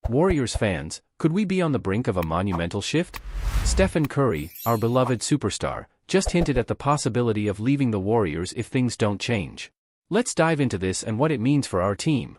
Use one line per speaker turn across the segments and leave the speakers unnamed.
Warriors fans, could we be on the brink of a monumental shift? Stephen Curry, our beloved superstar, just hinted at the possibility of leaving the Warriors if things don't change. Let's dive into this and what it means for our team.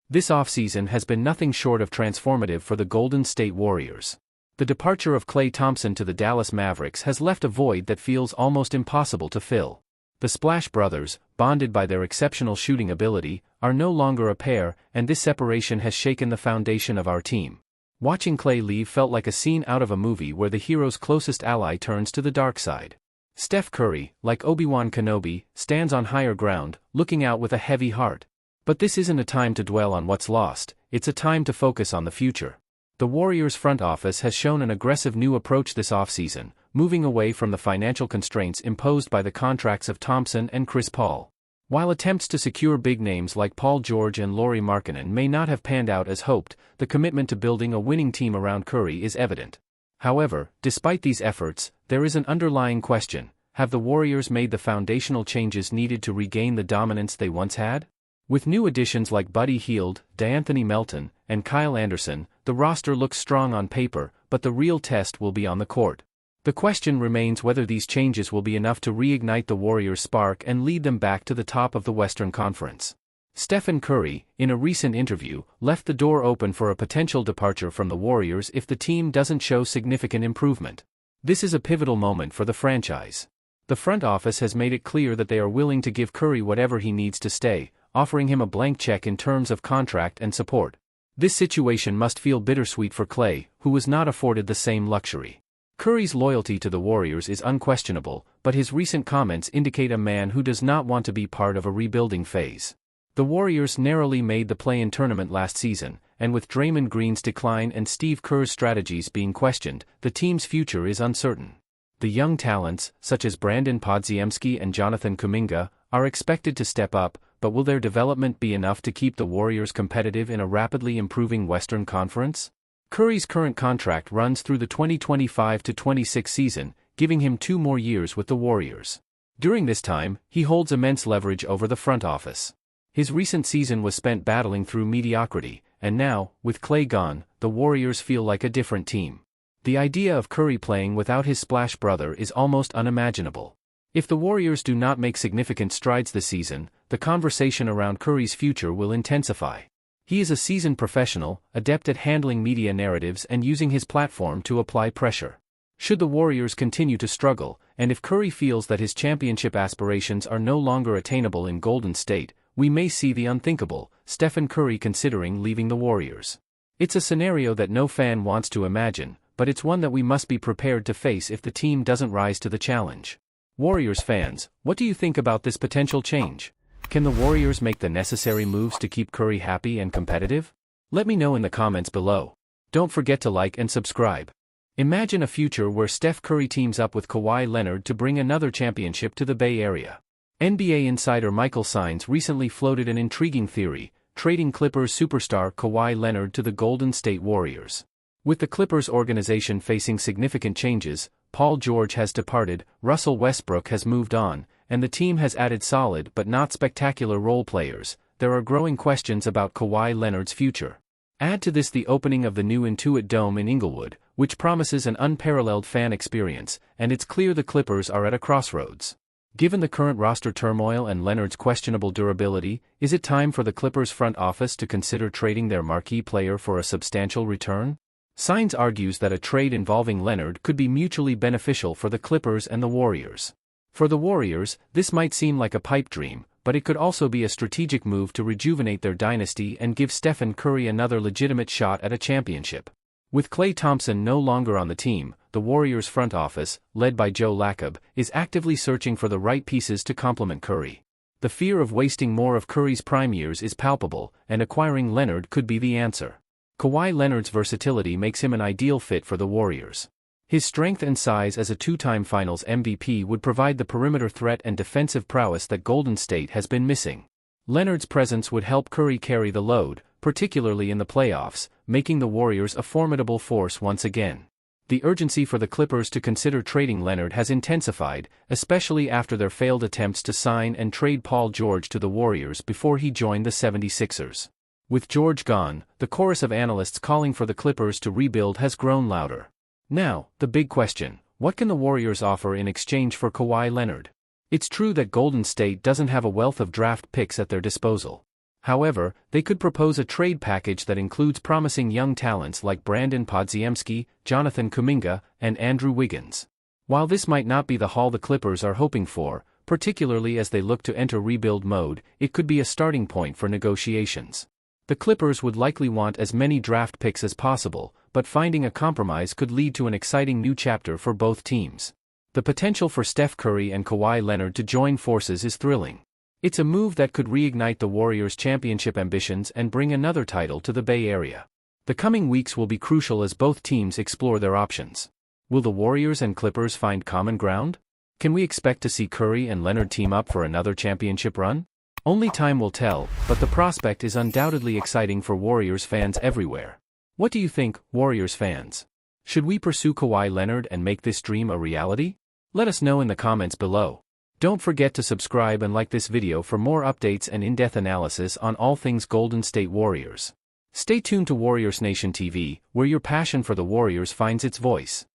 This offseason has been nothing short of transformative for the Golden State Warriors. The departure of Klay Thompson to the Dallas Mavericks has left a void that feels almost impossible to fill. The Splash Brothers, bonded by their exceptional shooting ability, are no longer a pair, and this separation has shaken the foundation of our team. Watching Klay leave felt like a scene out of a movie where the hero's closest ally turns to the dark side. Steph Curry, like Obi-Wan Kenobi, stands on higher ground, looking out with a heavy heart. But this isn't a time to dwell on what's lost, it's a time to focus on the future. The Warriors front office has shown an aggressive new approach this offseason, moving away from the financial constraints imposed by the contracts of Thompson and Chris Paul. While attempts to secure big names like Paul George and Lauri Markkanen may not have panned out as hoped, the commitment to building a winning team around Curry is evident. However, despite these efforts, there is an underlying question: have the Warriors made the foundational changes needed to regain the dominance they once had? With new additions like Buddy Hield, DeAnthony Melton, and Kyle Anderson, the roster looks strong on paper, but the real test will be on the court. The question remains whether these changes will be enough to reignite the Warriors' spark and lead them back to the top of the Western Conference. Stephen Curry, in a recent interview, left the door open for a potential departure from the Warriors if the team doesn't show significant improvement. This is a pivotal moment for the franchise. The front office has made it clear that they are willing to give Curry whatever he needs to stay, offering him a blank check in terms of contract and support. This situation must feel bittersweet for Klay, who was not afforded the same luxury. Curry's loyalty to the Warriors is unquestionable, but his recent comments indicate a man who does not want to be part of a rebuilding phase. The Warriors narrowly made the play-in tournament last season, and with Draymond Green's decline and Steve Kerr's strategies being questioned, the team's future is uncertain. The young talents, such as Brandon Podziemski and Jonathan Kuminga, are expected to step up, but will their development be enough to keep the Warriors competitive in a rapidly improving Western Conference? Curry's current contract runs through the 2025-26 season, giving him 2 more years with the Warriors. During this time, he holds immense leverage over the front office. His recent season was spent battling through mediocrity, and now, with Klay gone, the Warriors feel like a different team. The idea of Curry playing without his Splash brother is almost unimaginable. If the Warriors do not make significant strides this season, the conversation around Curry's future will intensify. He is a seasoned professional, adept at handling media narratives and using his platform to apply pressure. Should the Warriors continue to struggle, and if Curry feels that his championship aspirations are no longer attainable in Golden State, we may see the unthinkable: Stephen Curry considering leaving the Warriors. It's a scenario that no fan wants to imagine, but it's one that we must be prepared to face if the team doesn't rise to the challenge. Warriors fans, what do you think about this potential change? Can the Warriors make the necessary moves to keep Curry happy and competitive? Let me know in the comments below. Don't forget to like and subscribe. Imagine a future where Steph Curry teams up with Kawhi Leonard to bring another championship to the Bay Area. NBA insider Michael Sines recently floated an intriguing theory, trading Clippers superstar Kawhi Leonard to the Golden State Warriors. With the Clippers organization facing significant changes, Paul George has departed, Russell Westbrook has moved on, and the team has added solid but not spectacular role players. There are growing questions about Kawhi Leonard's future. Add to this the opening of the new Intuit Dome in Inglewood, which promises an unparalleled fan experience, and it's clear the Clippers are at a crossroads. Given the current roster turmoil and Leonard's questionable durability, is it time for the Clippers front office to consider trading their marquee player for a substantial return? Sines argues that a trade involving Leonard could be mutually beneficial for the Clippers and the Warriors. For the Warriors, this might seem like a pipe dream, but it could also be a strategic move to rejuvenate their dynasty and give Stephen Curry another legitimate shot at a championship. With Klay Thompson no longer on the team, the Warriors front office, led by Joe Lacob, is actively searching for the right pieces to complement Curry. The fear of wasting more of Curry's prime years is palpable, and acquiring Leonard could be the answer. Kawhi Leonard's versatility makes him an ideal fit for the Warriors. His strength and size as a 2-time Finals MVP would provide the perimeter threat and defensive prowess that Golden State has been missing. Leonard's presence would help Curry carry the load, particularly in the playoffs, making the Warriors a formidable force once again. The urgency for the Clippers to consider trading Leonard has intensified, especially after their failed attempts to sign and trade Paul George to the Warriors before he joined the 76ers. With George gone, the chorus of analysts calling for the Clippers to rebuild has grown louder. Now, the big question: what can the Warriors offer in exchange for Kawhi Leonard? It's true that Golden State doesn't have a wealth of draft picks at their disposal. However, they could propose a trade package that includes promising young talents like Brandon Podziemski, Jonathan Kuminga, and Andrew Wiggins. While this might not be the haul the Clippers are hoping for, particularly as they look to enter rebuild mode, it could be a starting point for negotiations. The Clippers would likely want as many draft picks as possible, but finding a compromise could lead to an exciting new chapter for both teams. The potential for Steph Curry and Kawhi Leonard to join forces is thrilling. It's a move that could reignite the Warriors' championship ambitions and bring another title to the Bay Area. The coming weeks will be crucial as both teams explore their options. Will the Warriors and Clippers find common ground? Can we expect to see Curry and Leonard team up for another championship run? Only time will tell, but the prospect is undoubtedly exciting for Warriors fans everywhere. What do you think, Warriors fans? Should we pursue Kawhi Leonard and make this dream a reality? Let us know in the comments below. Don't forget to subscribe and like this video for more updates and in-depth analysis on all things Golden State Warriors. Stay tuned to Warriors Nation TV, where your passion for the Warriors finds its voice.